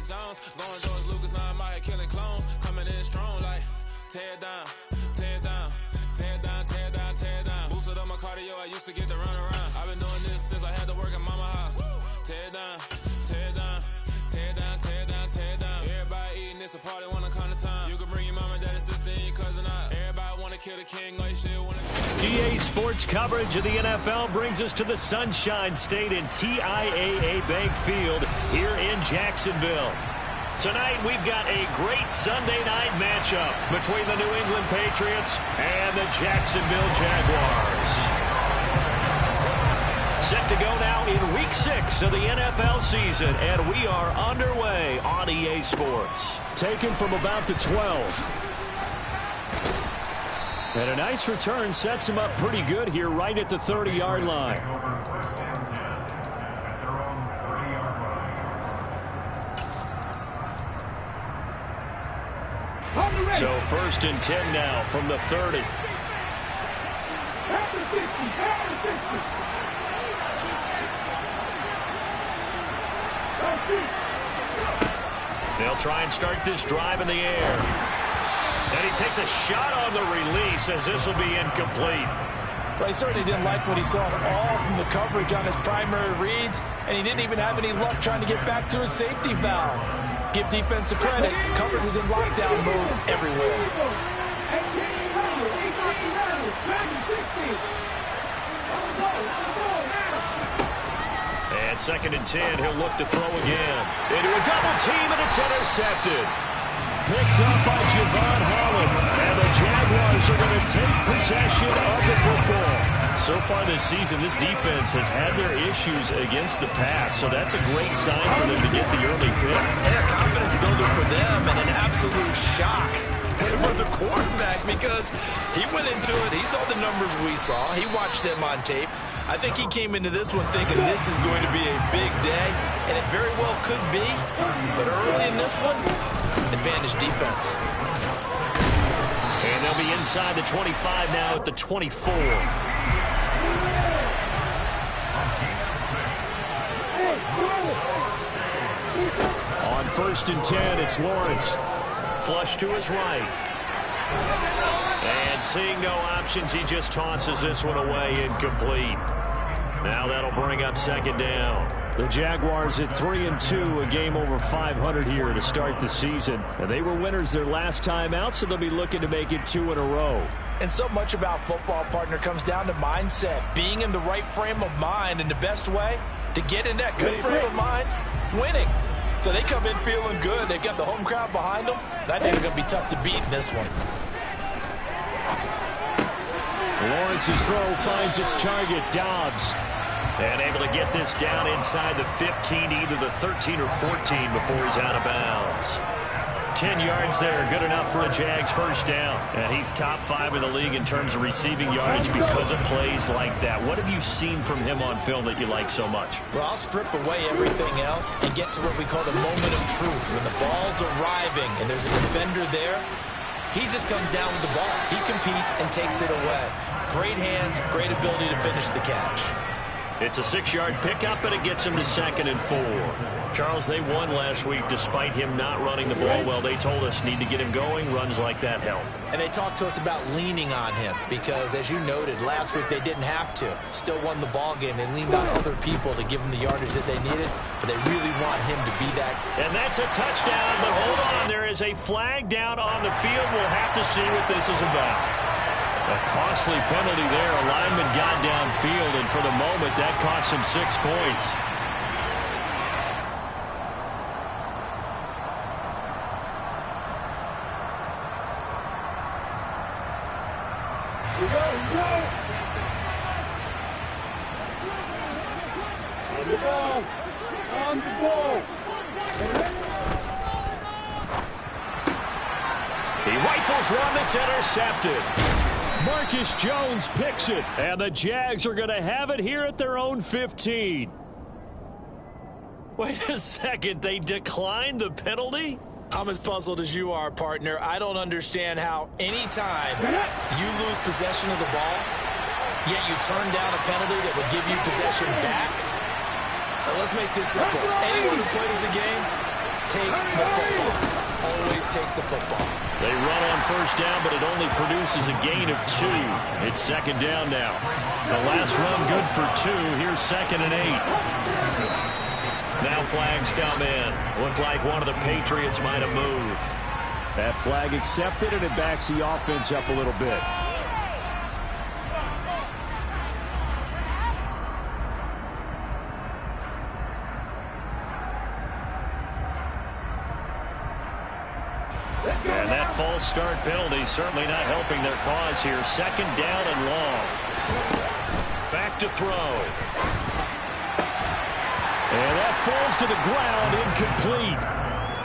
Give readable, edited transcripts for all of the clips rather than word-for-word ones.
Jones. Going George Lucas, now I'm out here killing clones. Coming in strong like tear down, tear down, tear down, tear down, tear down. Boosted up my cardio, I used to get to run around. I've been doing this since I had to work at mama house. Tear down, tear down, tear down, tear down, tear down. Everybody eating, it's a party, wanna come to time. You can bring your mama, daddy, sister, and your cousin out. Everybody wanna kill the king, like shit wanna kill. EA Sports coverage of the NFL brings us to the Sunshine State in TIAA Bank Field here in Jacksonville. Tonight, we've got a great Sunday night matchup between the New England Patriots and the Jacksonville Jaguars. Set to go now in Week 6 of the NFL season, and we are underway on EA Sports. Taken from about the 12. And a nice return sets him up pretty good here right at the 30-yard line. So 1st and 10 now from the 30. They'll try and start this drive in the air. And he takes a shot on the release as this will be incomplete. Well, he certainly didn't like what he saw at all from the coverage on his primary reads, and he didn't even have any luck trying to get back to his safety valve. Give defense a credit. Coverage was in lockdown mode everywhere. And 2nd and 10, he'll look to throw again. Into a double team, and it's intercepted. Picked up by Javon Holland, and the Jaguars are going to take possession of the football. So far this season, this defense has had their issues against the pass, so that's a great sign for them to get the early pick. Yeah, confidence builder for them, and an absolute shock for the quarterback because he went into it. He saw the numbers we saw. He watched them on tape. I think he came into this one thinking this is going to be a big day, and it very well could be. But early in this one, advantage defense. And they'll be inside the 25 now at the 24. On 1st and 10, it's Lawrence. Flush to his right. And seeing no options, he just tosses this one away, incomplete. Now that'll bring up 2nd down. The Jaguars at 3-2, a game over 500 here to start the season. And they were winners their last time out, so they'll be looking to make it 2 in a row. And so much about football, partner, comes down to mindset. Being in the right frame of mind, and the best way to get in that good frame of mind, winning. So they come in feeling good. They've got the home crowd behind them. I think it's going to be tough to beat in this one. Lawrence's throw finds its target, Dobbs. And able to get this down inside the 15, either the 13 or 14 before he's out of bounds. 10 yards there, good enough for a Jags first down. And he's top 5 in the league in terms of receiving yardage because of plays like that. What have you seen from him on film that you like so much? Well, I'll strip away everything else and get to what we call the moment of truth. When the ball's arriving and there's a defender there, he just comes down with the ball. He competes and takes it away. Great hands, great ability to finish the catch. It's a 6-yard pickup, but it gets him to 2nd and 4. Charles, they won last week despite him not running the ball well. They told us need to get him going. Runs like that help. And they talked to us about leaning on him because, as you noted, last week they didn't have to. Still won the ball game. They leaned on other people to give them the yardage that they needed, but they really want him to be that. And that's a touchdown, but hold on. There is a flag down on the field. We'll have to see what this is about. A costly penalty there. A lineman got downfield, and for the moment, that cost him 6 points. On the ball. He rifles one that's intercepted. Marcus Jones picks it, and the Jags are going to have it here at their own 15. Wait a second, they declined the penalty? I'm as puzzled as you are, partner. I don't understand how anytime you lose possession of the ball, yet you turn down a penalty that would give you possession back. Now let's make this simple. Anyone who plays the game take the football. Always take the football. They run on first down, but it only produces a gain of 2. It's second down now. The last run good for 2. Here's 2nd and 8. Now flags come in. Looked like one of the Patriots might have moved. That flag accepted, and it backs the offense up a little bit. And that false start penalty certainly not helping their cause here. Second down and long. Back to throw. And that falls to the ground, incomplete.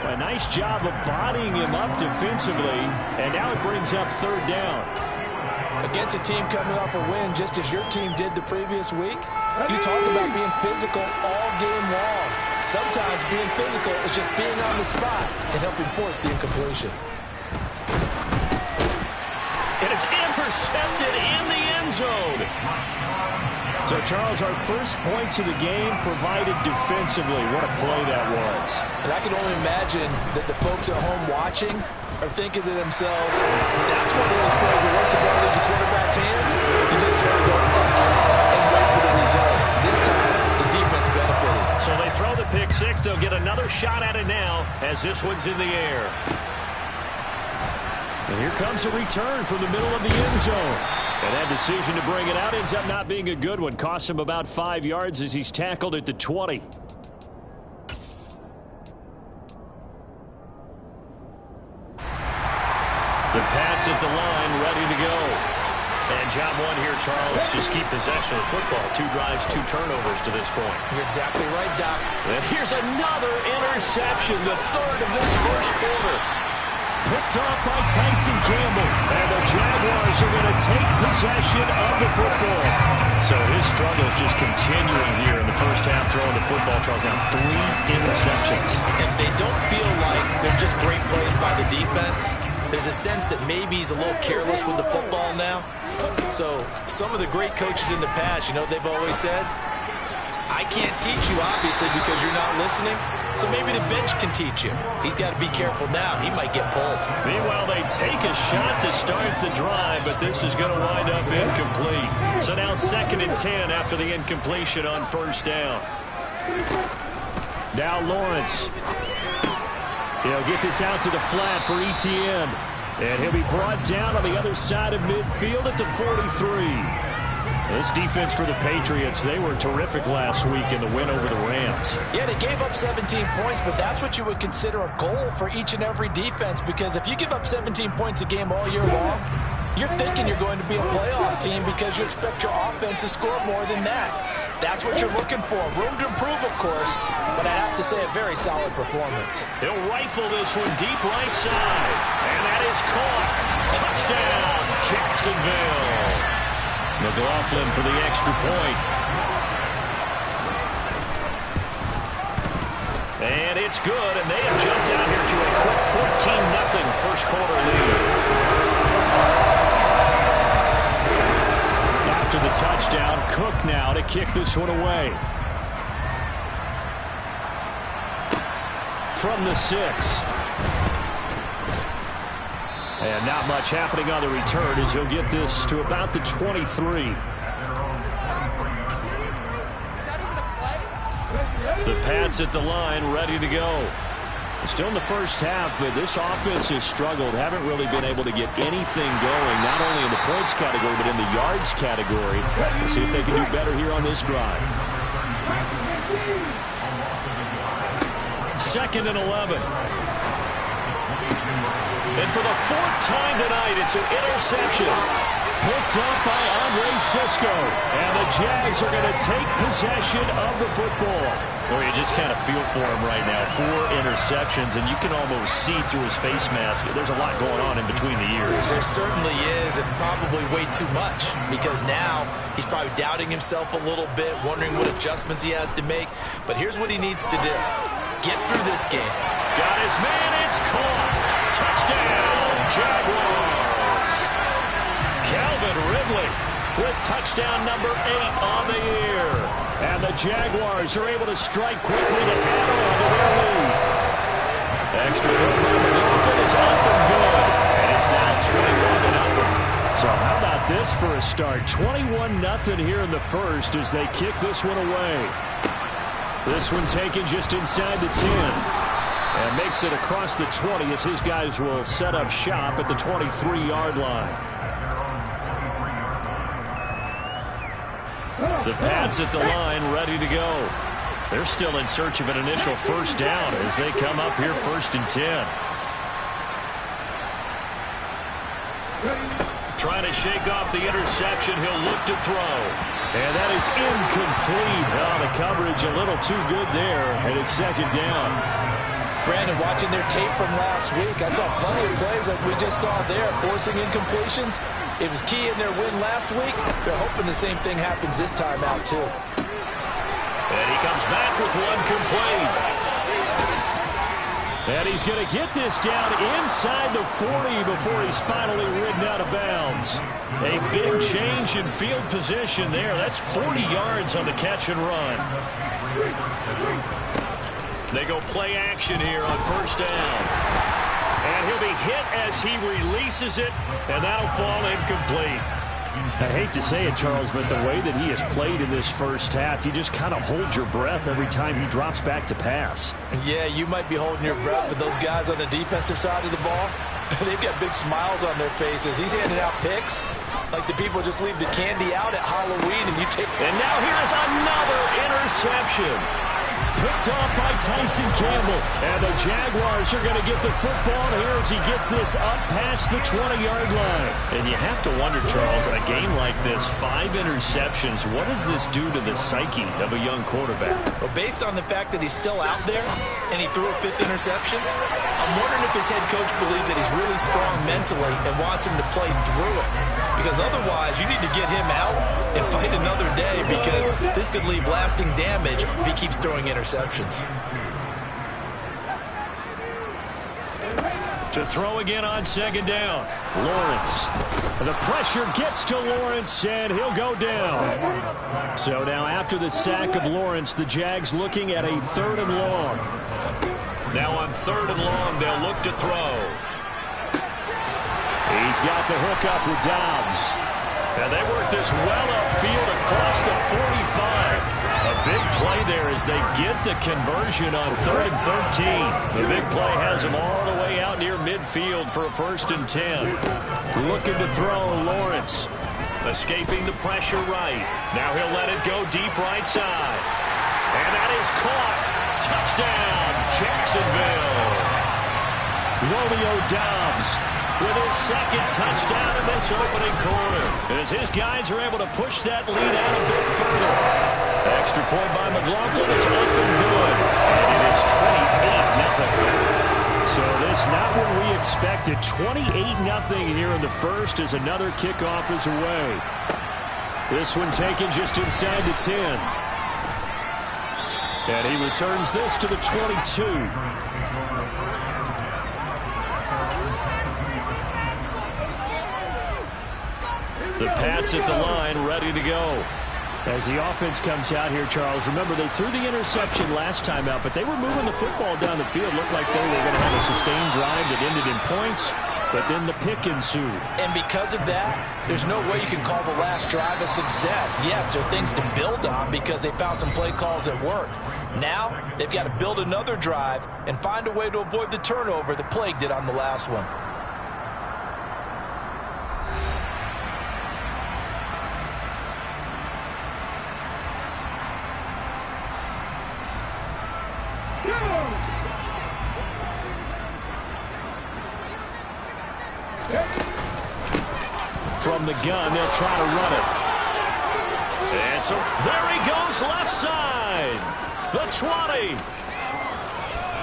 A nice job of bodying him up defensively, and now it brings up 3rd down. Against a team coming off a win, just as your team did the previous week, you talk about being physical all game long. Sometimes being physical is just being on the spot and helping force the incompletion. And it's intercepted in the end zone. So, Charles, our first points of the game provided defensively. What a play that was. And I can only imagine that the folks at home watching are thinking to themselves, that's one of those plays where once the ball leaves the quarterback's hands, you just sort of go, and wait for the result. This time, the defense benefited. So they throw the pick 6. They'll get another shot at it now as this one's in the air. And here comes a return from the middle of the end zone. And that decision to bring it out ends up not being a good one. Costs him about 5 yards as he's tackled at the 20. The Pats at the line, ready to go. And job one here, Charles, just keep possession of the football. 2 drives, 2 turnovers to this point. You're exactly right, Doc. And here's another interception, the 3rd of this first quarter. Picked off by Tyson Campbell. And the Jaguars are going to take possession of the football. So his struggle is just continuing here in the first half, throwing the football. Charles, now 3 interceptions. And they don't feel like they're just great plays by the defense. There's a sense that maybe he's a little careless with the football now. So some of the great coaches in the past, you know, they've always said, I can't teach you, obviously, because you're not listening. So maybe the bench can teach you. He's got to be careful now. He might get pulled. Meanwhile, they take a shot to start the drive, but this is going to wind up incomplete. So now 2nd and 10 after the incompletion on first down. Now Lawrence. He'll get this out to the flat for ETN. And he'll be brought down on the other side of midfield at the 43. This defense for the Patriots, they were terrific last week in the win over the Rams. Yeah, they gave up 17 points, but that's what you would consider a goal for each and every defense, because if you give up 17 points a game all year long, you're thinking you're going to be a playoff team because you expect your offense to score more than that. That's what you're looking for. Room to improve, of course, but I have to say a very solid performance. He'll rifle this one deep right side, and that is caught. Touchdown, Jacksonville. McLaughlin for the extra point. And it's good, and they have jumped out here to a quick 14-0 first quarter lead. After the touchdown, Cook now to kick this one away. From the 6. And not much happening on the return as he'll get this to about the 23. The Pats at the line, ready to go. Still in the first half, but this offense has struggled. Haven't really been able to get anything going, not only in the points category, but in the yards category. We'll see if they can do better here on this drive. 2nd and 11. And for the 4th time tonight, it's an interception. Picked up by Andre Sisco. And the Jags are going to take possession of the football. Well, you just kind of feel for him right now. 4 interceptions, and you can almost see through his face mask. There's a lot going on in between the ears. There certainly is, and probably way too much, because now he's probably doubting himself a little bit, wondering what adjustments he has to make. But here's what he needs to do. Get through this game. Got his man, it's caught. Touchdown, Jaguars. Calvin Ridley with touchdown number 8 on the year. And the Jaguars are able to strike quickly to add on to their lead. about this for a start? 21-0 here in the first as they kick this one away. This one taken just inside the 10. And makes it across the 20 as his guys will set up shop at the 23-yard line. The Pats at the line ready to go. They're still in search of an initial first down as they come up here 1st and 10. Trying to shake off the interception. He'll look to throw. And that is incomplete. Oh, the coverage a little too good there. And it's 2nd down. Brandon, watching their tape from last week, I saw plenty of plays like we just saw there, forcing incompletions. It was key in their win last week. They're hoping the same thing happens this time out, too. And he comes back with one complete. And he's going to get this down inside the 40 before he's finally ridden out of bounds. A big change in field position there. That's 40 yards on the catch and run. They go play action here on 1st down. And he'll be hit as he releases it, and that'll fall incomplete. I hate to say it, Charles, but the way that he has played in this first half, you just kind of hold your breath every time he drops back to pass. Yeah, you might be holding your breath, but those guys on the defensive side of the ball, they've got big smiles on their faces. He's handing out picks like the people just leave the candy out at Halloween, and you take... And now here's another interception. Picked off by Tyson Campbell. And the Jaguars are going to get the football here as he gets this up past the 20-yard line. And you have to wonder, Charles, a game like this, 5 interceptions, what does this do to the psyche of a young quarterback? Well, based on the fact that he's still out there and he threw a 5th interception, I'm wondering if his head coach believes that he's really strong mentally and wants him to play through it. Because otherwise, you need to get him out and fight another day, because this could leave lasting damage if he keeps throwing interceptions. To throw again on 2nd down. Lawrence. The pressure gets to Lawrence, and he'll go down. So now after the sack of Lawrence, the Jags looking at a 3rd and long. Now on 3rd and long, they'll look to throw. He's got the hook up with Dobbs. And they work this well upfield across the 45. A big play there as they get the conversion on 3rd and 13. The big play has them all the way out near midfield for a 1st and 10. Looking to throw, Lawrence. Escaping the pressure right. Now he'll let it go deep right side. And that is caught. Touchdown, Jacksonville. Romeo Dobbs with his 2nd touchdown in this opening quarter, as his guys are able to push that lead out a bit further. Extra point by McLaughlin is up and good, and it is 28-0. So this not what we expected. 28-0 here in the first as another kickoff is away. This one taken just inside the 10. And he returns this to the 22. The Pats at the line, ready to go. As the offense comes out here, Charles, remember they threw the interception last time out, but they were moving the football down the field. Looked like they were going to have a sustained drive that ended in points, but then the pick ensued. And because of that, there's no way you can call the last drive a success. Yes, there are things to build on because they found some play calls that work. Now, they've got to build another drive and find a way to avoid the turnover that plagued it on the last one. From the gun, they'll try to run it. And so there he goes left side. The 20.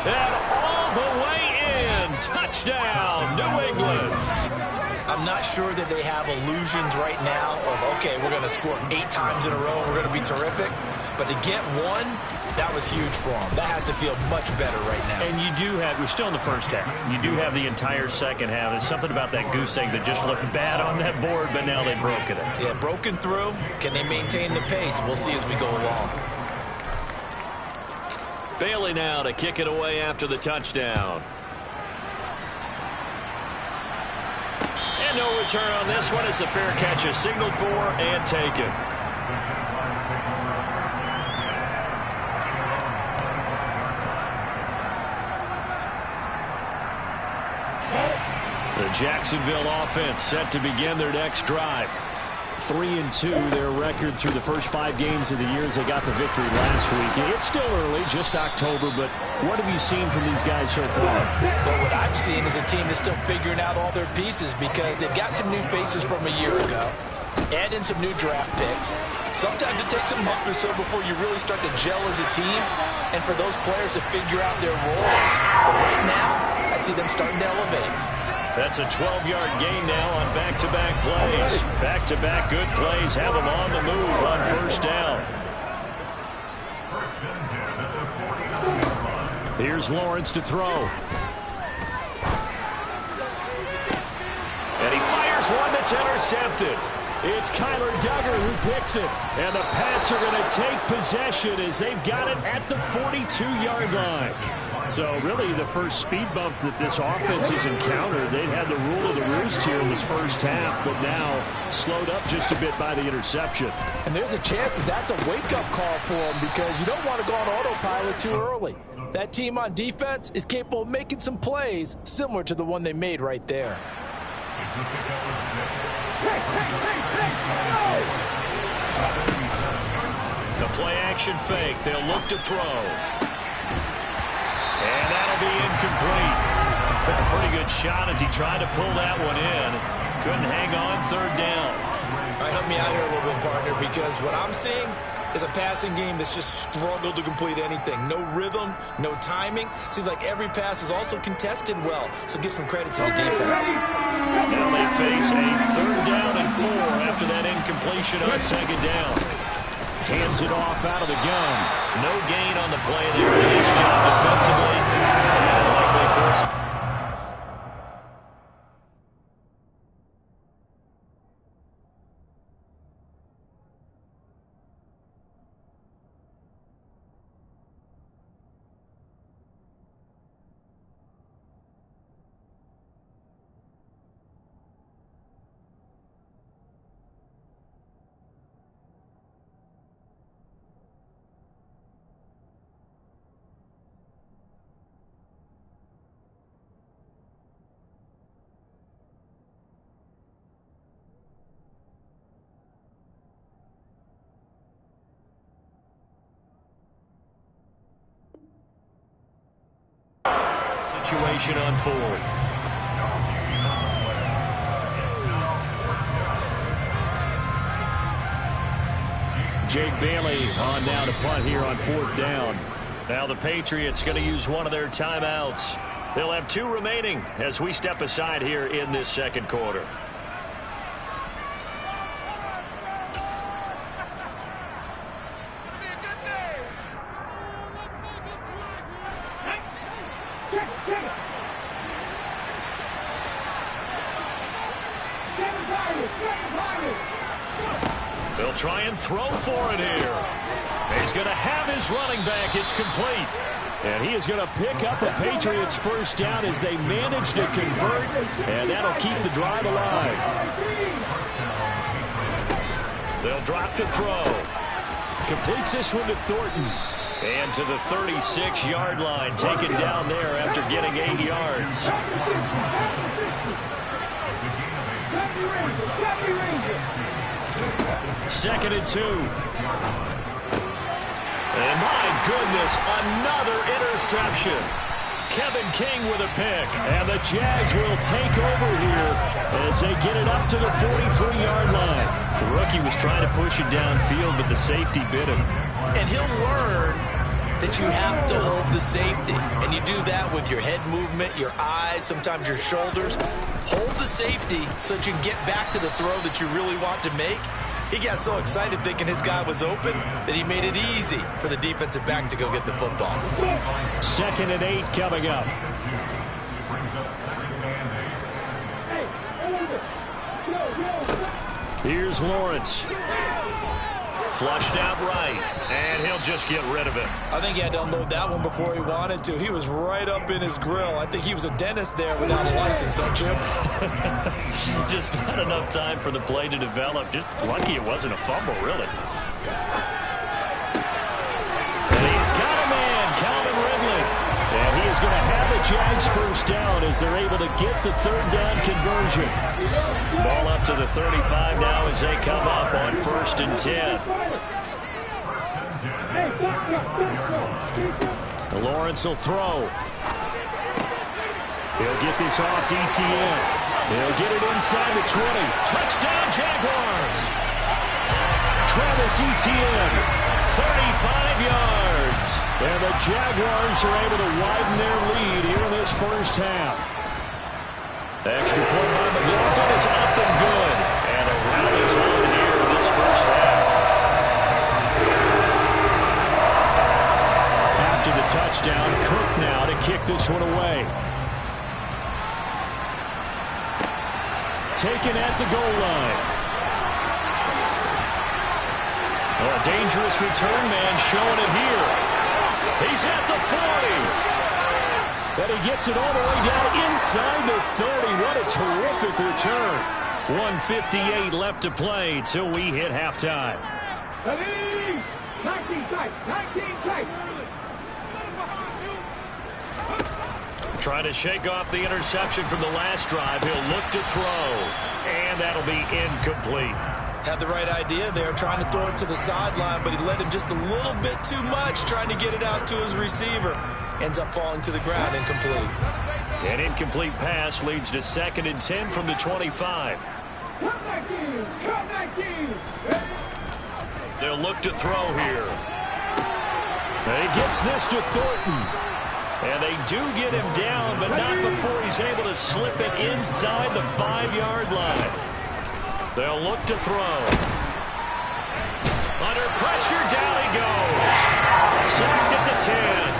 And all the way in. Touchdown, New England. I'm not sure that they have illusions right now of, okay, we're going to score 8 times in a row. We're going to be terrific. But to get one, that was huge for them. That has to feel much better right now. And you do have, we're still in the first half. You do have the entire second half. There's something about that goose egg that just looked bad on that board, but now they've broken it. Yeah, broken through. Can they maintain the pace? We'll see as we go along. Bailey now to kick it away after the touchdown. And no return on this one as the fair catch is signaled for and taken. The Jacksonville offense set to begin their next drive. 3-2, their record through the first 5 games of the year as they got the victory last week. It's still early, just October, but what have you seen from these guys so far? Well, what I've seen is a team that's still figuring out all their pieces because they've got some new faces from a year ago, add in some new draft picks. Sometimes it takes a month or so before you really start to gel as a team and for those players to figure out their roles. But right now, I see them starting to elevate. That's a 12-yard gain now on back-to-back plays. Back-to-back good plays have them on the move on first down. Here's Lawrence to throw. And he fires one that's intercepted. It's Kyler Duggar who picks it. And the Pats are going to take possession as they've got it at the 42-yard line. So really the first speed bump that this offense has encountered. They'd had the rule of the roost here in this first half, but now slowed up just a bit by the interception. And there's a chance that that's a wake-up call for them because you don't want to go on autopilot too early. That team on defense is capable of making some plays similar to the one they made right there. The play-action fake. They'll look to throw. And that'll be incomplete. Took a pretty good shot as he tried to pull that one in. Couldn't hang on third down. All right, help me out here a little bit, partner, because what I'm seeing is a passing game that's just struggled to complete anything. No rhythm, no timing. Seems like every pass is also contested well, so give some credit to the defense. Now they face a 3rd down and 4 after that incompletion on 2nd down. Hands it off out of the gun. No gain on the play there. Nice job defensively. And likely force. Situation on 4th. Jake Bailey on now to punt here on 4th down. Now the Patriots going to use one of their timeouts. They'll have 2 remaining as we step aside here in this 2nd quarter. They'll try and throw for it here. He's going to have his running back. It's complete. And he is going to pick up a Patriots first down as they manage to convert. And that'll keep the drive alive. They'll drop to throw. Completes this one to Thornton. And to the 36-yard line. Taken down there after getting 8 yards. 2nd and 2. And my goodness, another interception. Kevin King with a pick. And the Jags will take over here as they get it up to the 43-yard line. The rookie was trying to push it downfield, but the safety bit him. And he'll learn that you have to hold the safety. And you do that with your head movement, your eyes, sometimes your shoulders. Hold the safety so that you can get back to the throw that you really want to make. He got so excited thinking his guy was open that he made it easy for the defensive back to go get the football. 2nd and 8 coming up. Here's Lawrence. Flushed out right, and he'll just get rid of it. I think he had to unload that one before he wanted to. He was right up in his grill. I think he was a dentist there without a license, don't you? Just not enough time for the play to develop. Just lucky it wasn't a fumble, really. And he's got a man, Calvin Ridley. And he is going to have a Jags first down as they're able to get the third down conversion. Ball up to the 35 now as they come up on 1st and 10. Lawrence will throw. He'll get this off to ETN. He'll get it inside the 20. Touchdown, Jaguars. Travis Etienne, 35 yards. And the Jaguars are able to widen their lead here in this first half. Extra point by McLaughlin is up and good. And a round is on here in this first half. After the touchdown, Cook now to kick this one away. Taken at the goal line. Oh, a dangerous return man showing it here. He's at the 40. And he gets it all the way down inside the 30. What a terrific return. 1:58 left to play till we hit halftime. 19 tight. Trying to shake off the interception from the last drive. He'll look to throw. And that'll be incomplete. Had the right idea there, trying to throw it to the sideline, but he led him just a little bit too much, trying to get it out to his receiver. Ends up falling to the ground, incomplete. An incomplete pass leads to 2nd and 10 from the 25. They'll look to throw here. And he gets this to Thornton. And they do get him down, but not before he's able to slip it inside the 5-yard line. They'll look to throw. Under pressure, down he goes. Sacked at the 10.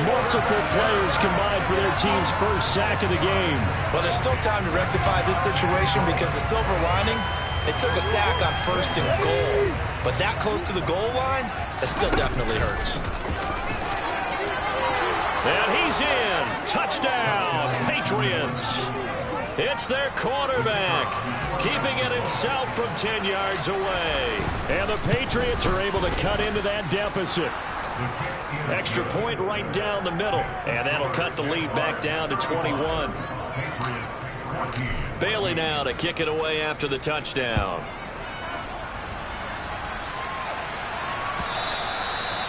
Multiple players combined for their team's first sack of the game. Well, there's still time to rectify this situation because the silver lining, they took a sack on 1st and goal. But that close to the goal line, that still definitely hurts. And he's in. Touchdown, Patriots. It's their quarterback, keeping it himself from 10 yards away. And the Patriots are able to cut into that deficit. Extra point right down the middle. And that'll cut the lead back down to 21. Bailey now to kick it away after the touchdown.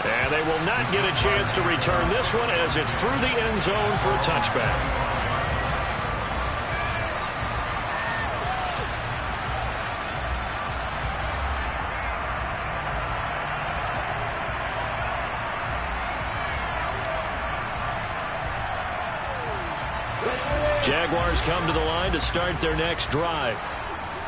And they will not get a chance to return this one as it's through the end zone for a touchback. Jaguars come to the line to start their next drive.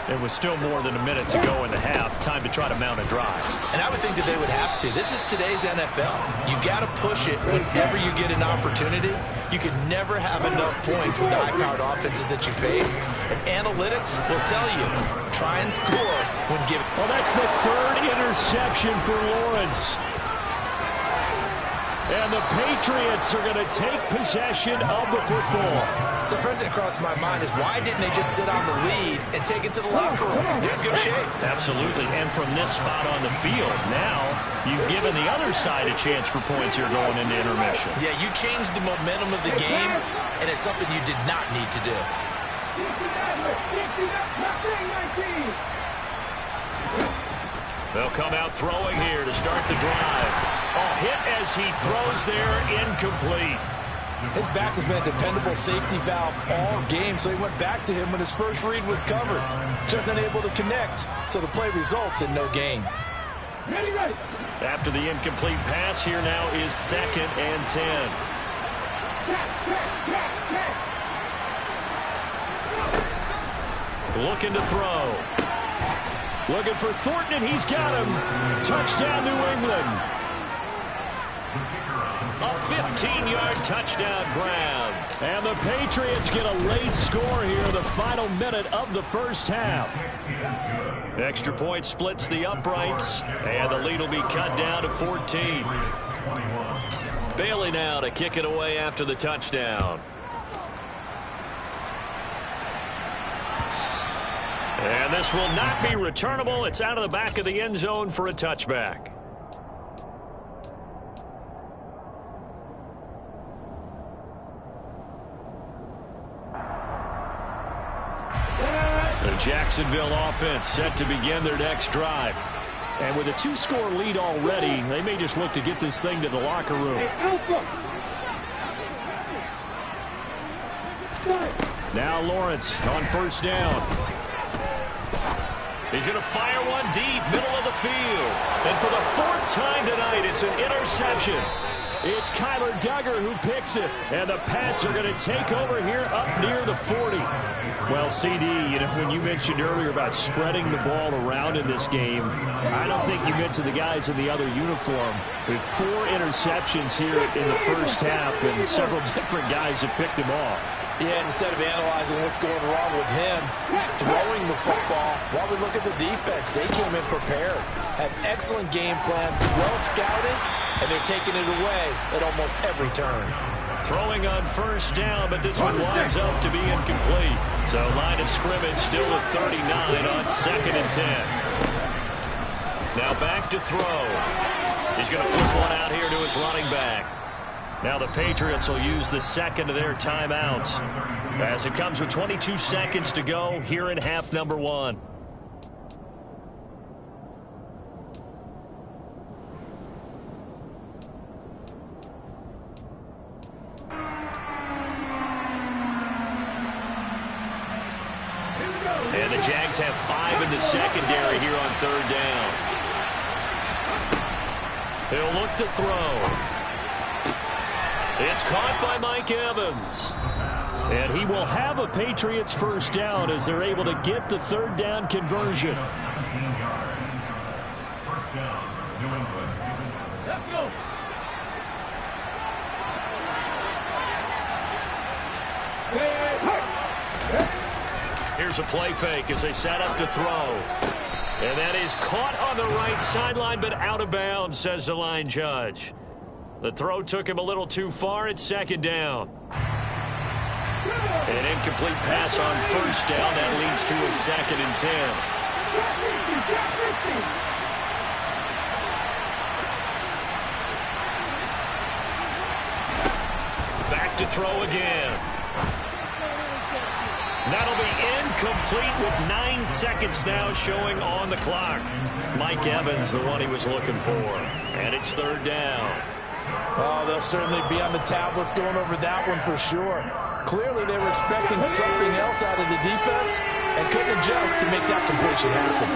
There was still more than a minute to go in the half. Time to try to mount a drive. And I would think that they would have to. This is today's NFL. You got to push it whenever you get an opportunity. You can never have enough points with the high-powered offenses that you face. And analytics will tell you, try and score when given. Well, that's the 3rd interception for Lawrence. And the Patriots are going to take possession of the football. So first thing that crossed my mind is why didn't they just sit on the lead and take it to the locker room? They're in good shape. Absolutely. And from this spot on the field, now you've given the other side a chance for points here going into intermission. Yeah, you changed the momentum of the game, and it's something you did not need to do. They'll come out throwing here to start the drive. A hit as he throws there, incomplete. His back has been a dependable safety valve all game, so he went back to him when his first read was covered. Just unable to connect, so the play results in no gain. Ready. After the incomplete pass, here now is 2nd and 10. Looking to throw. Looking for Thornton, and he's got him. Touchdown, New England. A 15-yard touchdown grab. And the Patriots get a late score here in the final minute of the first half. Extra point splits the uprights, and the lead will be cut down to 14. Bailey now to kick it away after the touchdown. And this will not be returnable. It's out of the back of the end zone for a touchback. The Jacksonville offense set to begin their next drive. And with a 2-score lead already, they may just look to get this thing to the locker room. Now Lawrence on first down. He's going to fire one deep, middle of the field. And for the 4th time tonight, it's an interception. It's Kyler Duggar who picks it. And the Pats are going to take over here up near the 40. Well, CD, when you mentioned earlier about spreading the ball around in this game, I don't think you mentioned the guys in the other uniform. With 4 interceptions here in the first half, and several different guys have picked him off. Yeah, instead of analyzing what's going wrong with him, throwing the football, while we look at the defense, they came in prepared, had excellent game plan, well scouted, and they're taking it away at almost every turn. Throwing on first down, but this one winds up to be incomplete. So line of scrimmage still at 39 on 2nd and 10. Now back to throw. He's going to flip one out here to his running back. Now the Patriots will use the second of their timeouts as it comes with 22 seconds to go here in half number 1. And the Jags have 5 in the secondary here on 3rd down. He'll look to throw. It's caught by Mike Evans. And he will have a Patriots first down as they're able to get the 3rd down conversion. Let's go. Here's a play fake as they set up to throw. And that is caught on the right sideline, but out of bounds, says the line judge. The throw took him a little too far at 2nd down. An incomplete pass on first down. That leads to a 2nd and 10. Back to throw again. That'll be incomplete with 9 seconds now showing on the clock. Mike Evans, the one he was looking for. And it's 3rd down. Oh, they'll certainly be on the tablets going over that one for sure. Clearly, they were expecting something else out of the defense and couldn't adjust to make that completion happen.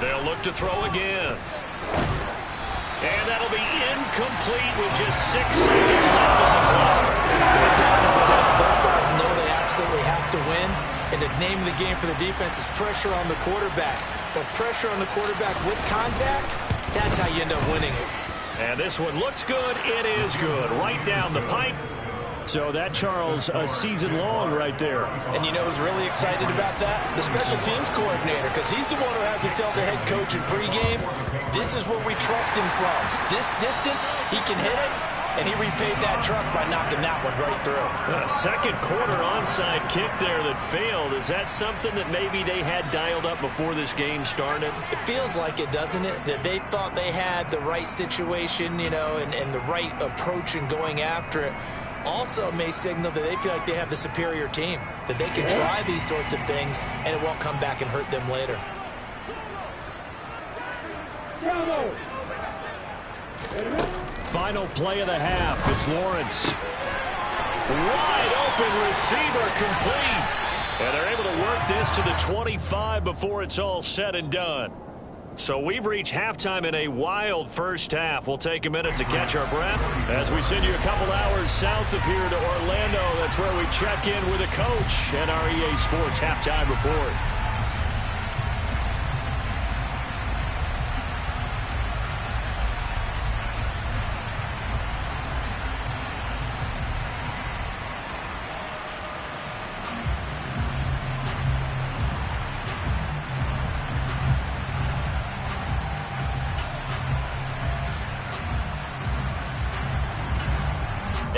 They'll look to throw again. And that'll be incomplete with just 6 seconds left on the clock. Third down is the down. Both sides know they absolutely have to win. And the name of the game for the defense is pressure on the quarterback. But pressure on the quarterback with contact, that's how you end up winning it. And this one looks good. It is good. Right down the pipe. So that, Charles, a season long right there. And you know who's really excited about that? The special teams coordinator, because he's the one who has to tell the head coach in pregame, this is where we trust him from. This distance, he can hit it, and he repaid that trust by knocking that one right through. A second quarter onside kick there that failed. Is that something that maybe they had dialed up before this game started? It feels like it, doesn't it? That they thought they had the right situation, you know, and the right approach in going after it. Also may signal that they feel like they have the superior team, that they can try these sorts of things, and it won't come back and hurt them later. Final play of the half. It's Lawrence. Wide open receiver complete. And they're able to work this to the 25 before it's all said and done. So we've reached halftime in a wild first half. We'll take a minute to catch our breath as we send you a couple hours south of here to Orlando. That's where we check in with a coach and our EA Sports halftime report.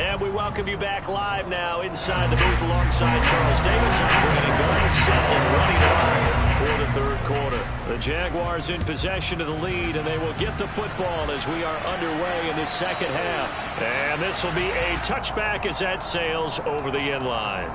And we welcome you back live now inside the booth alongside Charles Davis. I'm Brandon Guy, set and ready to rock for the third quarter. The Jaguars in possession of the lead, and they will get the football as we are underway in the second half. And this will be a touchback as that sails over the end line.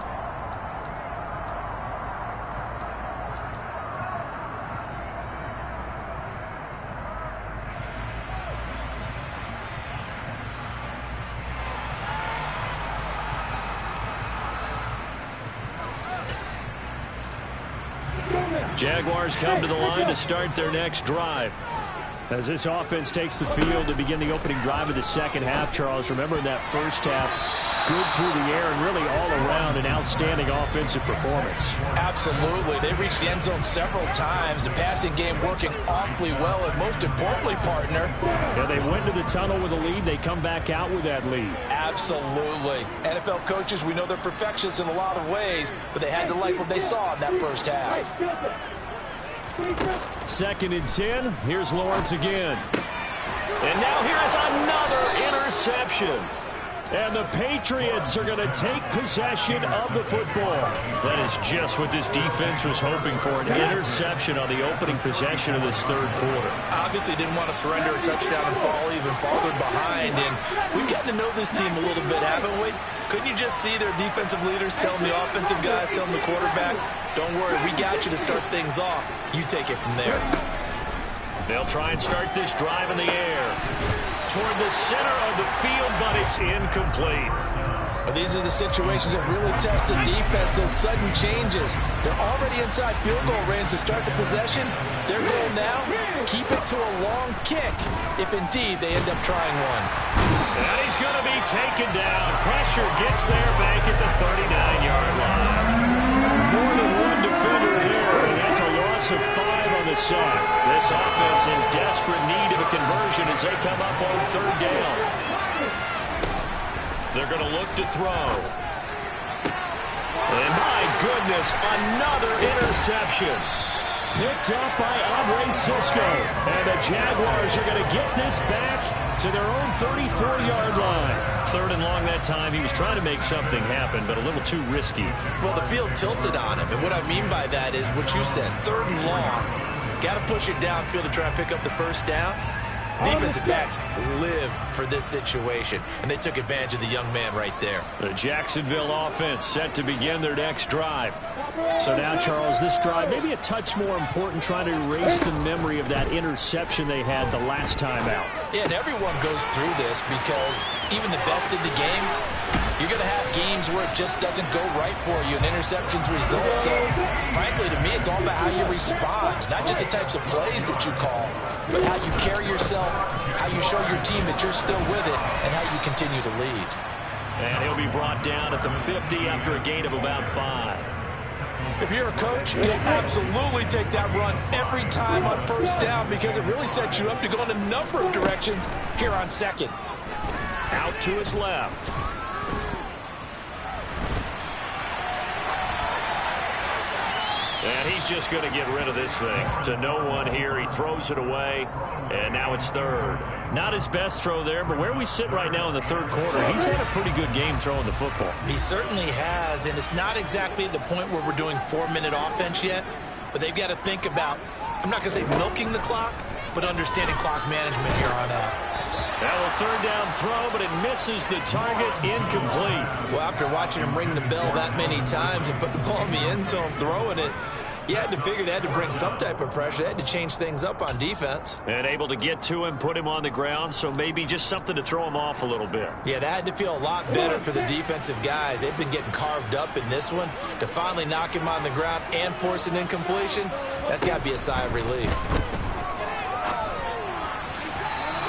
Jaguars come to the line to start their next drive. As this offense takes the field to begin the opening drive of the second half, Charles, remember in that first half, good through the air and really all around an outstanding offensive performance. Absolutely. They reached the end zone several times. The passing game working awfully well, and most importantly, partner. Yeah, they went to the tunnel with a lead. They come back out with that lead. Absolutely. NFL coaches, we know they're perfectionists in a lot of ways, but they had to like what they saw in that first half. 2nd and 10. Here's Lawrence again. And now here is another interception. And the Patriots are going to take possession of the football. That is just what this defense was hoping for, an interception on the opening possession of this third quarter. Obviously didn't want to surrender a touchdown and fall even farther behind. And we've gotten to know this team a little bit, haven't we? Couldn't you just see their defensive leaders telling the offensive guys, telling the quarterback, don't worry, we got you to start things off. You take it from there. They'll try and start this drive in the air toward the center of the field, but it's incomplete. These are the situations that really test the defense, those sudden changes. They're already inside field goal range to start the possession. Their goal now, keep it to a long kick, if indeed they end up trying one. And he's going to be taken down. Pressure gets there back at the 39-yard line. More than one defender here, and that's a loss of 5 on the side. This offense in desperate need of a conversion as they come up on third down. They're going to look to throw. And my goodness, another interception. Picked up by Andre Cisco. And the Jaguars are going to get this back to their own 34-yard line. 3rd and long that time. He was trying to make something happen, but a little too risky. Well, the field tilted on him. And what I mean by that is what you said, 3rd and long. Got to push it downfield to try and pick up the first down. Defensive backs live for this situation, and they took advantage of the young man right there. The Jacksonville offense set to begin their next drive. So now, Charles, this drive maybe a touch more important, trying to erase the memory of that interception they had the last time out. Yeah, and everyone goes through this because even the best in the game, you're going to have games where it just doesn't go right for you, and interceptions result. So, frankly, to me, it's all about how you respond, not just the types of plays that you call, but how you carry yourself, how you show your team that you're still with it, and how you continue to lead. And he'll be brought down at the 50 after a gain of about 5. If you're a coach, you'll absolutely take that run every time on first down because it really sets you up to go in a number of directions here on second. Out to his left. And he's just going to get rid of this thing. To no one here. He throws it away. And now it's 3rd. Not his best throw there, but where we sit right now in the third quarter, he's had a pretty good game throwing the football. He certainly has, and it's not exactly at the point where we're doing 4-minute offense yet, but they've got to think about, I'm not going to say milking the clock, but understanding clock management here on out. Now a 3rd down throw, but it misses the target, incomplete. Well, after watching him ring the bell that many times and put the ball in the end zone throwing it, you had to figure they had to bring some type of pressure. They had to change things up on defense. And able to get to him, put him on the ground, so maybe just something to throw him off a little bit. Yeah, that had to feel a lot better for the defensive guys. They've been getting carved up in this one. To finally knock him on the ground and force an incompletion, that's got to be a sigh of relief.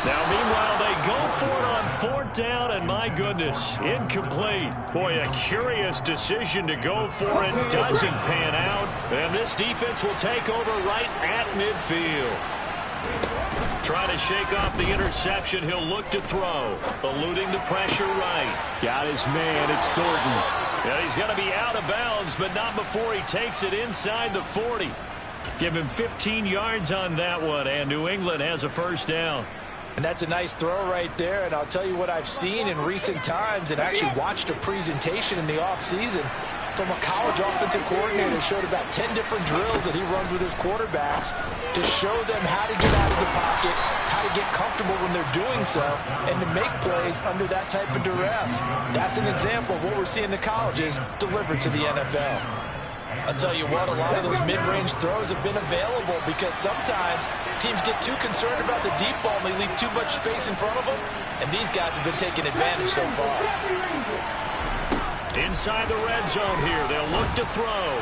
Now, meanwhile, they go for it on 4th down, and my goodness, incomplete. Boy, a curious decision to go for it. Doesn't pan out, and this defense will take over right at midfield. Trying to shake off the interception. He'll look to throw, eluding the pressure right. Got his man. It's Thornton. Yeah, he's going to be out of bounds, but not before he takes it inside the 40. Give him 15 yards on that one, and New England has a first down. And that's a nice throw right there. And I'll tell you what I've seen in recent times and actually watched a presentation in the offseason from a college offensive coordinator. Showed about 10 different drills that he runs with his quarterbacks to show them how to get out of the pocket, how to get comfortable when they're doing so, and to make plays under that type of duress. That's an example of what we're seeing the colleges deliver to the NFL. I'll tell you what, a lot of those mid-range throws have been available because sometimes teams get too concerned about the deep ball and they leave too much space in front of them, and these guys have been taking advantage so far. Inside the red zone here, they'll look to throw.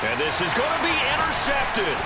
And this is going to be intercepted.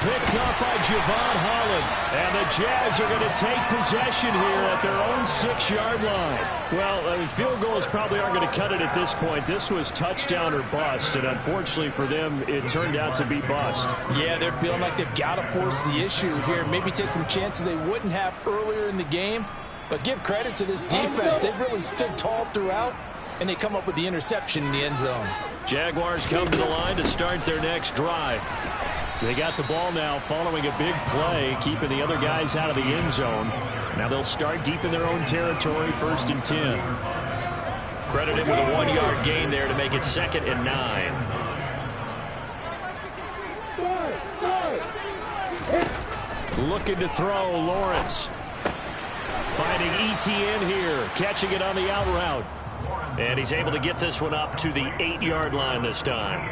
Picked up by Javon Holland. And the Jags are going to take possession here at their own 6-yard line. Well, field goals probably aren't going to cut it at this point. This was touchdown or bust, and unfortunately for them, it turned out to be bust. Yeah, they're feeling like they've got to force the issue here. Maybe take some chances they wouldn't have earlier in the game. But give credit to this defense. They've really stood tall throughout, and they come up with the interception in the end zone. Jaguars come to the line to start their next drive. They got the ball now following a big play, keeping the other guys out of the end zone. Now they'll start deep in their own territory, 1st and 10. Credit him with a 1-yard gain there to make it 2nd and 9. Looking to throw, Lawrence. Finding ETN here, catching it on the out route. And he's able to get this one up to the 8-yard line this time.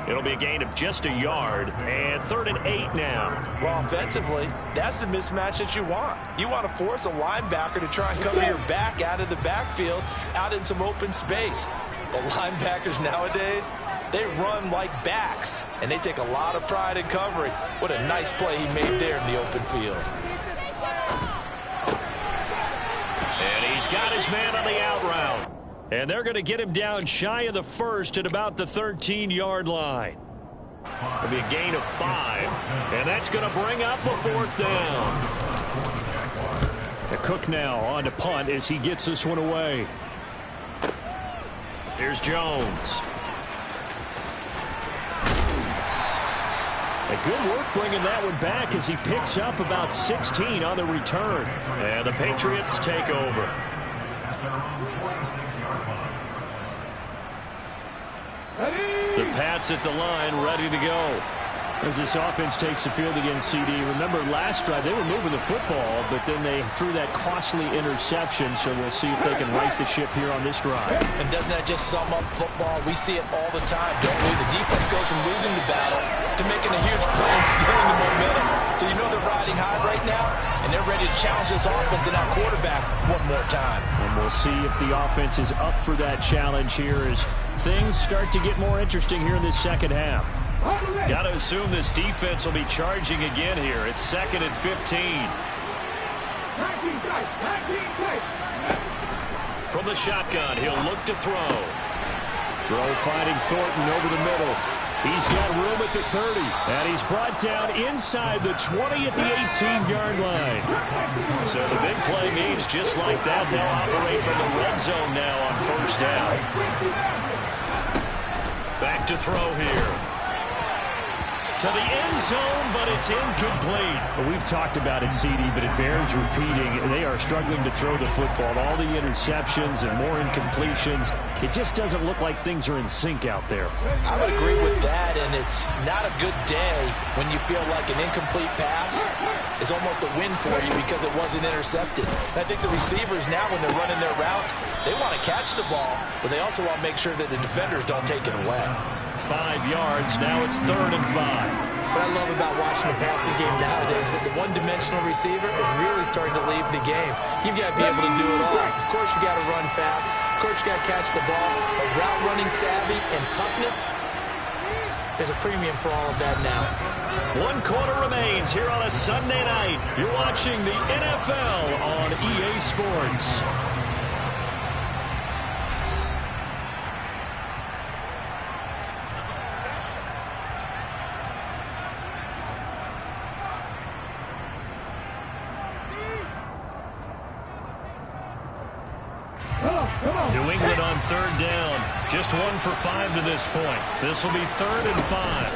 It'll be a gain of just a yard, and 3rd and 8 now. Well, offensively, that's the mismatch that you want. You want to force a linebacker to try and cover your back out of the backfield, out in some open space. But linebackers nowadays, they run like backs, and they take a lot of pride in covering. What a nice play he made there in the open field. And he's got his man on the out route. And they're going to get him down shy of the 1st at about the 13-yard line. It'll be a gain of 5. And that's going to bring up a 4th down. The Cook now on to punt as he gets this one away. Here's Jones. A good work bringing that one back as he picks up about 16 on the return. And the Patriots take over. The Pats at the line, ready to go. As this offense takes the field against CD. Remember, last drive, they were moving the football, but then they threw that costly interception, so we'll see if they can right the ship here on this drive. And doesn't that just sum up football? We see it all the time, don't we? The defense goes from losing the battle to making a huge play and stealing the momentum. So you know they're riding high right now, and they're ready to challenge this offense and our quarterback one more time. And we'll see if the offense is up for that challenge here as things start to get more interesting here in this second half. Got to assume this defense will be charging again here. It's 2nd and 15. From the shotgun, he'll look to throw. Throw finding Thornton over the middle. He's got room at the 30. And he's brought down inside the 20 at the 18-yard line. So the big play means just like that, they'll operate from the red zone now on 1st down. Back to throw here. To the end zone, but it's incomplete. Well, we've talked about it, CD, but it bears repeating. They are struggling to throw the football. All the interceptions and more incompletions. It just doesn't look like things are in sync out there. I would agree with that, and it's not a good day when you feel like an incomplete pass is almost a win for you because it wasn't intercepted. I think the receivers now, when they're running their routes, they want to catch the ball, but they also want to make sure that the defenders don't take it away. 5 yards. Now it's 3rd and 5. What I love about watching the passing game nowadays is that the one-dimensional receiver is really starting to leave the game. You've got to be able to do it all. Of course, you got to run fast. Of course, you got to catch the ball. But route running savvy and toughness, there's a premium for all of that now. 1 quarter remains here on a Sunday night. You're watching the NFL on EA Sports. New England on 3rd down. Just 1 for 5 to this point. This will be 3rd and 5.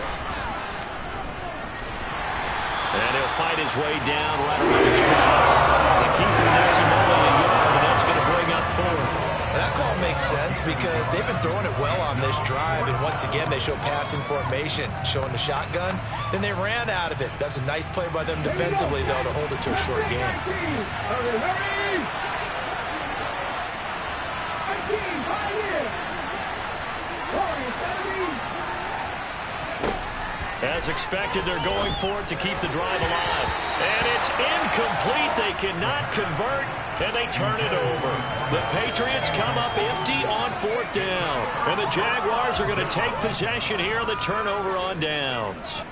And he'll fight his way down right around the 12. The keeper needs him only a yard, and that's going to bring up 4th. That call makes sense because they've been throwing it well on this drive, and once again they show passing formation, showing the shotgun. Then they ran out of it. That's a nice play by them defensively, though, to hold it to a short game. As expected, they're going for it to keep the drive alive. And it's incomplete. They cannot convert, and they turn it over. The Patriots come up empty on 4th down. And the Jaguars are going to take possession here on the turnover on downs.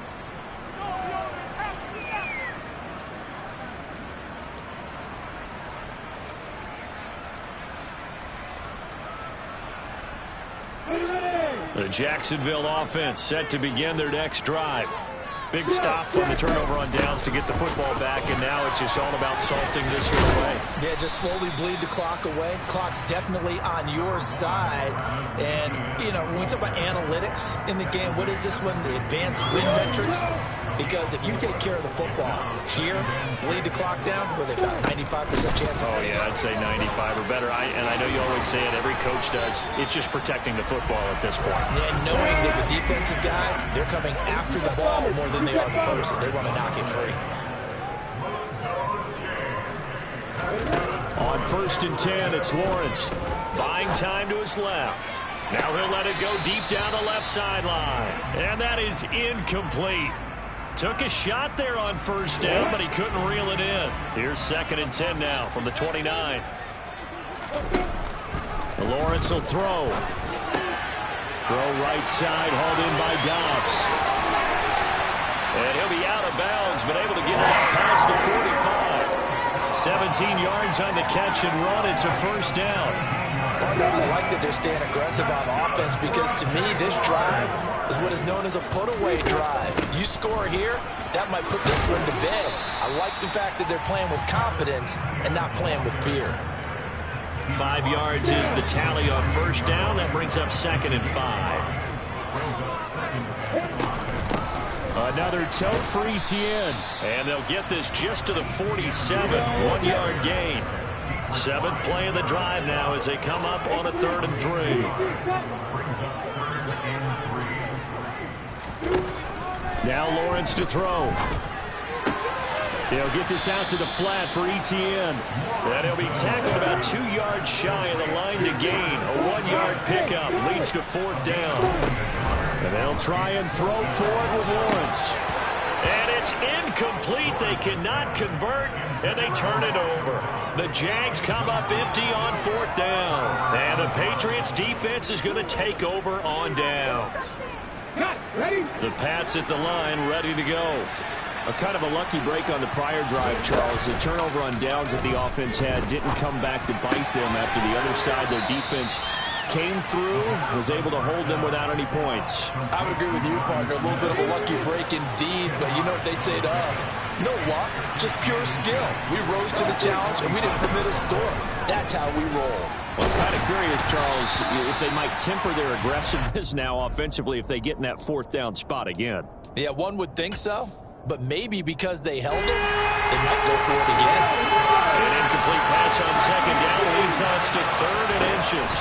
The Jacksonville offense set to begin their next drive. Big stop on the turnover on downs to get the football back, and now it's just all about salting this one away. Yeah, just slowly bleed the clock away. Clock's definitely on your side. And, you know, when we talk about analytics in the game, what is this one? The advanced win metrics? Because if you take care of the football here, bleed the clock down, with about 95% chance. Oh, yeah, I'd say 95 or better. And I know you always say it, every coach does. It's just protecting the football at this point. Yeah, knowing that the defensive guys, they're coming after the ball more than they are the person. They want to knock it free. On 1st and 10, it's Lawrence. Buying time to his left. Now he'll let it go deep down the left sideline. And that is incomplete. Took a shot there on 1st down, but he couldn't reel it in. Here's 2nd and 10 now from the 29. Lawrence will throw. Throw right side, hauled in by Dobbs. And he'll be out of bounds, but able to get it out past the 45. 17 yards on the catch and run. It's a 1st down. I like that they're staying aggressive on offense because, to me, this drive is what is known as a put-away drive. You score here, that might put this one to bed. I like the fact that they're playing with confidence and not playing with fear. 5 yards is the tally on 1st down. That brings up 2nd and 5. Another tote for Etienne. And they'll get this just to the 47. 1-yard gain. 7th play of the drive now as they come up on a 3rd and 3. Now Lawrence to throw. They'll get this out to the flat for Etienne. And he'll be tackled about 2 yards shy of the line to gain. A 1-yard pickup leads to 4th down. And they'll try and throw forward with Lawrence. And it's incomplete. They cannot convert, and they turn it over. The Jags come up empty on 4th down. And the Patriots defense is going to take over on downs. The Pats at the line, ready to go. A kind of a lucky break on the prior drive, Charles. The turnover on downs that the offense had didn't come back to bite them after the other side. Their defense came through, was able to hold them without any points. I would agree with you, partner. A little bit of a lucky break indeed, but you know what they'd say to us? No luck, just pure skill. We rose to the challenge, and we didn't permit a score. That's how we roll. Well, I'm kind of curious, Charles, if they might temper their aggressiveness now offensively if they get in that 4th down spot again. Yeah, one would think so, but maybe because they held it, they might go for it again. An incomplete pass on 2nd down leads us to 3rd and inches.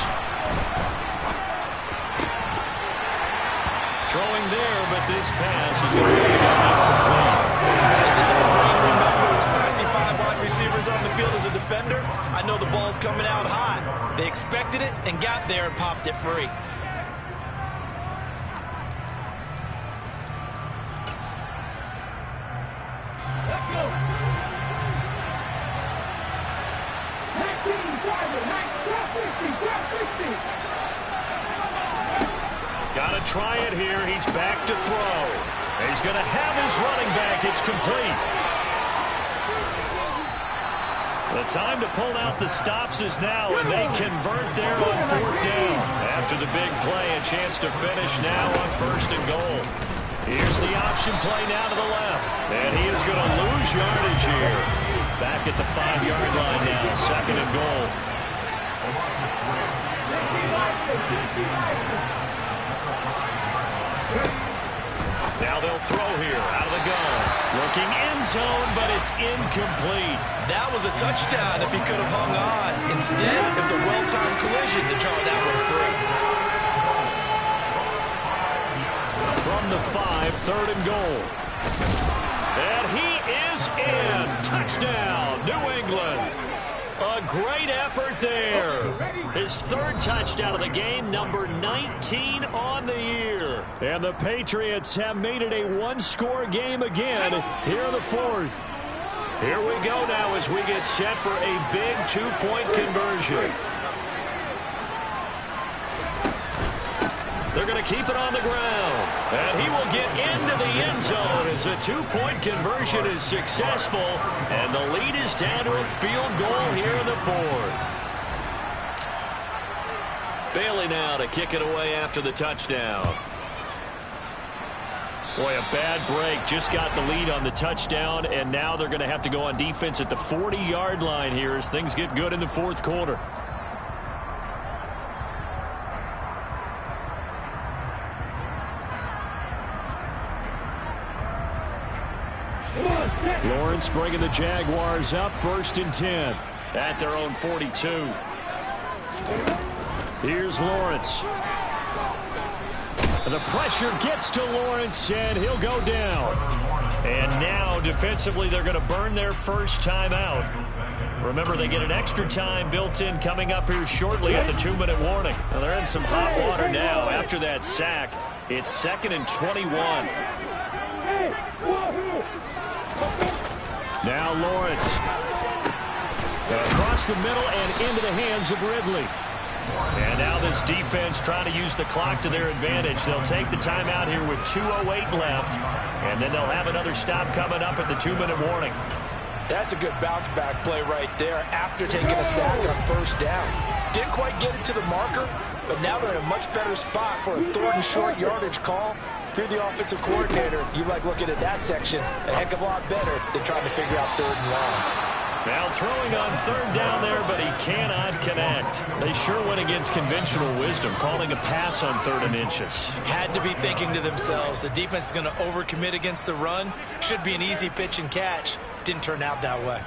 Throwing there, but this pass is going to be incomplete. This is our brain remembers. When I see 5 wide receivers on the field as a defender, I know the ball's coming out hot. They expected it and got there and popped it free. Let's go. 19, driver, 50. Got to try it here. He's back to throw. He's going to have his running back. It's complete. The time to pull out the stops is now, and they convert there on 4th down. After the big play, a chance to finish now on 1st and goal. Here's the option play now to the left. And he is going to lose yardage here. Back at the 5-yard line now, 2nd and goal. Now they'll throw here out of the gun. Looking end zone, but it's incomplete. That was a touchdown if he could have hung on. Instead, it was a well-timed collision to jar that one free. From the 5, 3rd and goal. And he is in. Touchdown, New England. A great effort there. His 3rd touchdown of the game, number 19 on the year. And the Patriots have made it a one-score game again here in the 4th. Here we go now as we get set for a big 2-point conversion. They're going to keep it on the ground. And he will get into the end zone as a 2-point conversion is successful. And the lead is down to a field goal here in the 4th. Bailey now to kick it away after the touchdown. Boy, a bad break. Just got the lead on the touchdown, and now they're going to have to go on defense at the 40-yard line here as things get good in the 4th quarter. Lawrence bringing the Jaguars up, 1st and 10 at their own 42. Here's Lawrence. The pressure gets to Lawrence, and he'll go down. And now, defensively, they're going to burn their first timeout. Remember, they get an extra time built in coming up here shortly at the 2-minute warning. Now, they're in some hot water now. After that sack, it's 2nd and 21. Now Lawrence. Across the middle and into the hands of Ridley. And now this defense trying to use the clock to their advantage. They'll take the timeout here with 2:08 left. And then they'll have another stop coming up at the 2-minute warning. That's a good bounce-back play right there after taking a sack on 1st down. Didn't quite get it to the marker, but now they're in a much better spot for a 3rd and short yardage call. If you're the offensive coordinator, you like looking at that section a heck of a lot better than trying to figure out 3rd and long. Now throwing on 3rd down there, but he cannot connect. They sure went against conventional wisdom, calling a pass on 3rd and inches. Had to be thinking to themselves, the defense is going to overcommit against the run. Should be an easy pitch and catch. Didn't turn out that way.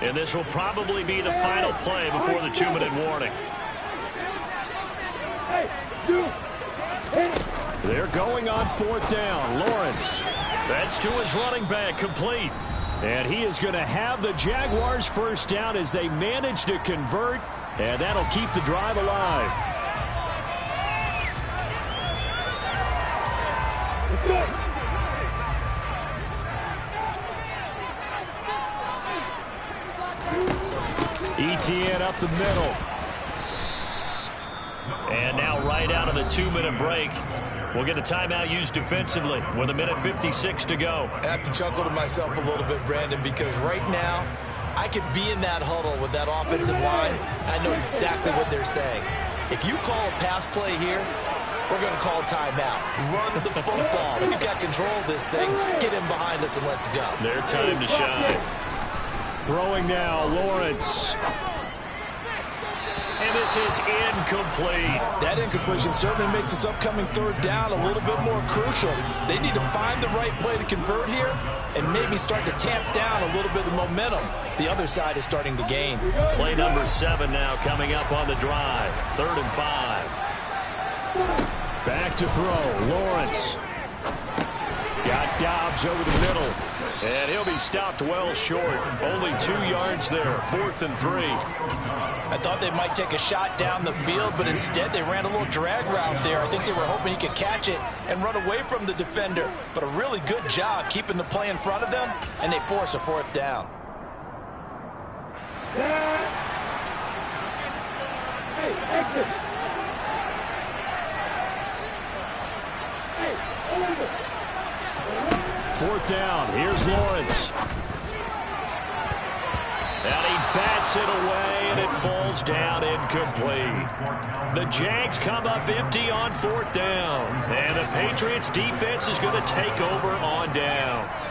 And this will probably be the final play before the 2-minute warning. They're going on 4th down. Lawrence. That's to his running back, complete. And he is going to have the Jaguars' 1st down as they manage to convert. And that'll keep the drive alive. ETN up the middle. And now right out of the 2-minute break, we'll get a timeout used defensively with 1:56 to go. I have to chuckle to myself a little bit, Brandon, because right now I could be in that huddle with that offensive line. I know exactly what they're saying. If you call a pass play here, we're going to call timeout. Run the football. We've got control of this thing. Get in behind us and let's go. Their time to shine. Throwing now, Lawrence. And this is incomplete. That incompletion certainly makes this upcoming 3rd down a little bit more crucial. They need to find the right play to convert here and maybe start to tamp down a little bit of momentum. The other side is starting to gain. Play number 7 now coming up on the drive. 3rd and 5. Back to throw. Lawrence. Got Dobbs over the middle. And he'll be stopped well short. Only 2 yards there. 4th and 3. I thought they might take a shot down the field, but instead they ran a little drag route there. I think they were hoping he could catch it and run away from the defender. But a really good job keeping the play in front of them, and they force a 4th down. Hey, exit. Hey, over. 4th down. Here's Lawrence. And he bats it away, and it falls down incomplete. The Jags come up empty on 4th down. And the Patriots defense is going to take over on downs.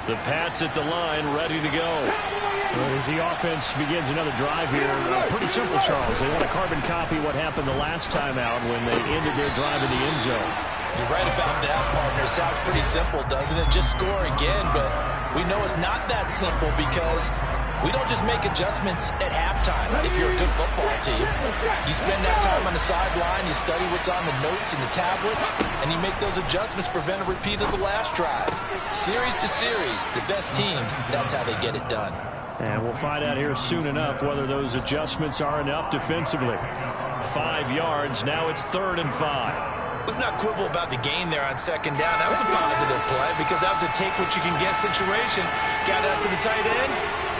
The Pats at the line, ready to go. As the offense begins another drive here, pretty simple, Charles. They want to carbon copy what happened the last time out when they ended their drive in the end zone. You're right about that, partner. Sounds pretty simple, doesn't it? Just score again, but we know it's not that simple because we don't just make adjustments at halftime. If you're a good football team, you spend that time on the sideline, you study what's on the notes and the tablets, and you make those adjustments, prevent a repeat of the last drive. Series to series, the best teams, that's how they get it done. And we'll find out here soon enough whether those adjustments are enough defensively. 5 yards, now it's 3rd and 5. Let's not quibble about the gain there on 2nd down. That was a positive play because that was a take-what-you-can-get situation. Got out to the tight end.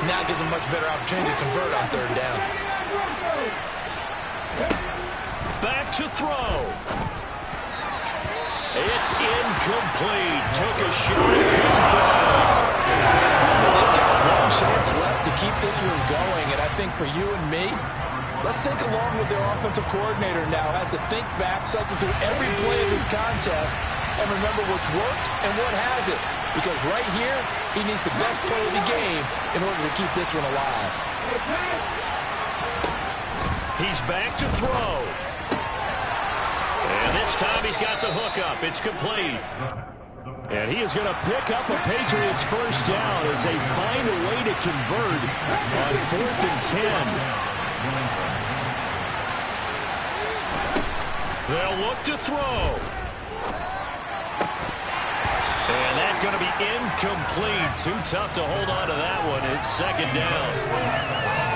Now gives a much better opportunity to convert on 3rd down. Back to throw. It's incomplete. Took a shot and couldn't throw. They've got one chance left to keep this one going, and I think for you and me, let's think along with their offensive coordinator now. Has to think back, cycle through every play of this contest, and remember what's worked and what hasn't. Because right here, he needs the best play of the game in order to keep this one alive. He's back to throw. And this time he's got the hook up. It's complete. And he is going to pick up a Patriots first down as they find a way to convert on 4th and 10. They'll look to throw. And that's going to be incomplete. Too tough to hold on to that one. It's 2nd down.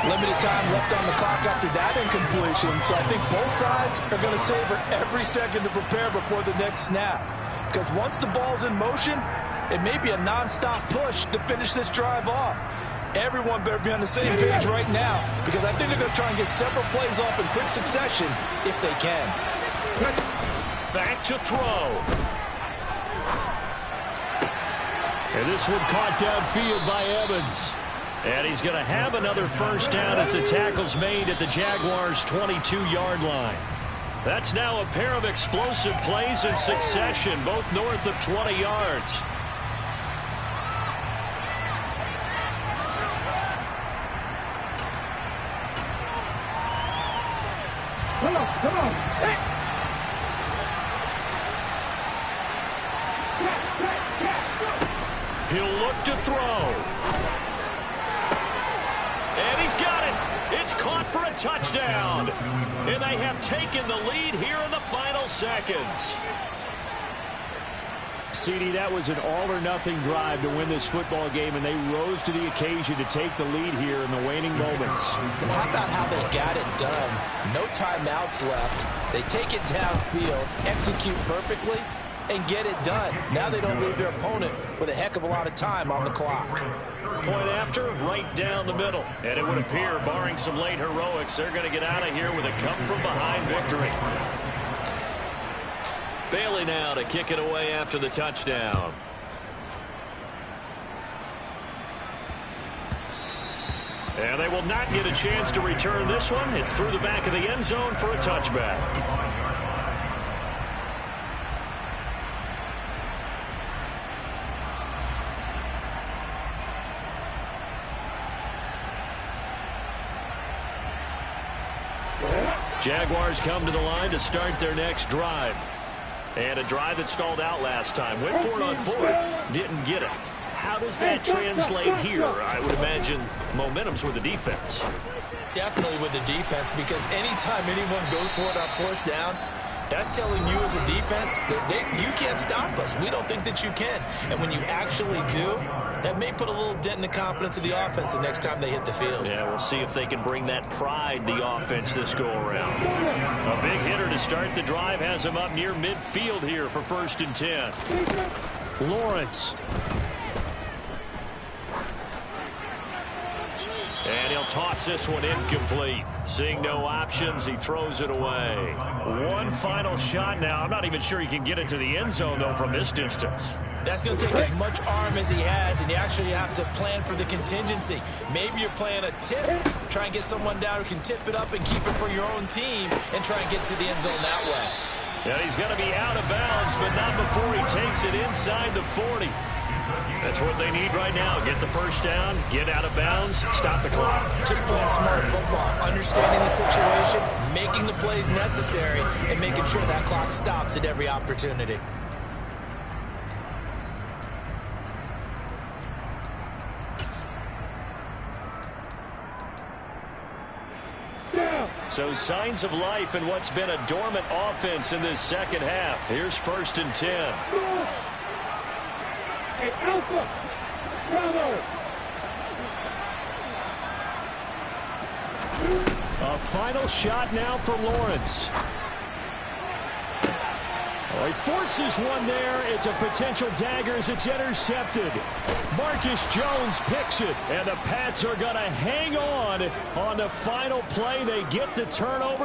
Limited time left on the clock after that incompletion, so I think both sides are going to savor every second to prepare before the next snap. Because once the ball's in motion, it may be a nonstop push to finish this drive off. Everyone better be on the same page right now, because I think they're going to try and get several plays off in quick succession if they can. Back to throw. And this one caught downfield by Evans. And he's going to have another first down as the tackle's made at the Jaguars' 22-yard line. That's now a pair of explosive plays in succession, both north of 20 yards. Come on. Hey. He'll look to throw. And he's got it. It's caught for a touchdown. And they have taken the lead here in the final seconds. CD, that was an all-or-nothing drive to win this football game, and they rose to the occasion to take the lead here in the waning moments. And how about how they got it done? No timeouts left. They take it downfield, execute perfectly, and get it done. Now they don't leave their opponent with a heck of a lot of time on the clock. Point after, right down the middle. And it would appear, barring some late heroics, they're going to get out of here with a come-from-behind victory. Bailey now to kick it away after the touchdown. And they will not get a chance to return this one. It's through the back of the end zone for a touchback. Jaguars come to the line to start their next drive. And a drive that stalled out last time. Went for it on 4th. Didn't get it. How does that translate here? I would imagine momentum's with the defense. Definitely with the defense, because anytime anyone goes for it on 4th down, that's telling you as a defense that you can't stop us. We don't think that you can. And when you actually do, that may put a little dent in the confidence of the offense the next time they hit the field. Yeah, we'll see if they can bring that pride the offense this go-around. A big hitter to start the drive has him up near midfield here for 1st and 10. Lawrence. And he'll toss this one incomplete. Seeing no options, he throws it away. One final shot now. I'm not even sure he can get it to the end zone, though, from this distance. That's going to take as much arm as he has, and you actually have to plan for the contingency. Maybe you're playing a tip, try and get someone down who can tip it up and keep it for your own team and try and get to the end zone that way. And he's going to be out of bounds, but not before he takes it inside the 40. That's what they need right now. Get the first down, get out of bounds, stop the clock. Just playing smart football, understanding the situation, making the plays necessary, and making sure that clock stops at every opportunity. So signs of life in what's been a dormant offense in this second half. Here's 1st and 10. Alpha, Bravo. A final shot now for Lawrence. Oh, he forces one there. It's a potential dagger as it's intercepted. Marcus Jones picks it, and the Pats are going to hang on the final play. They get the turnover.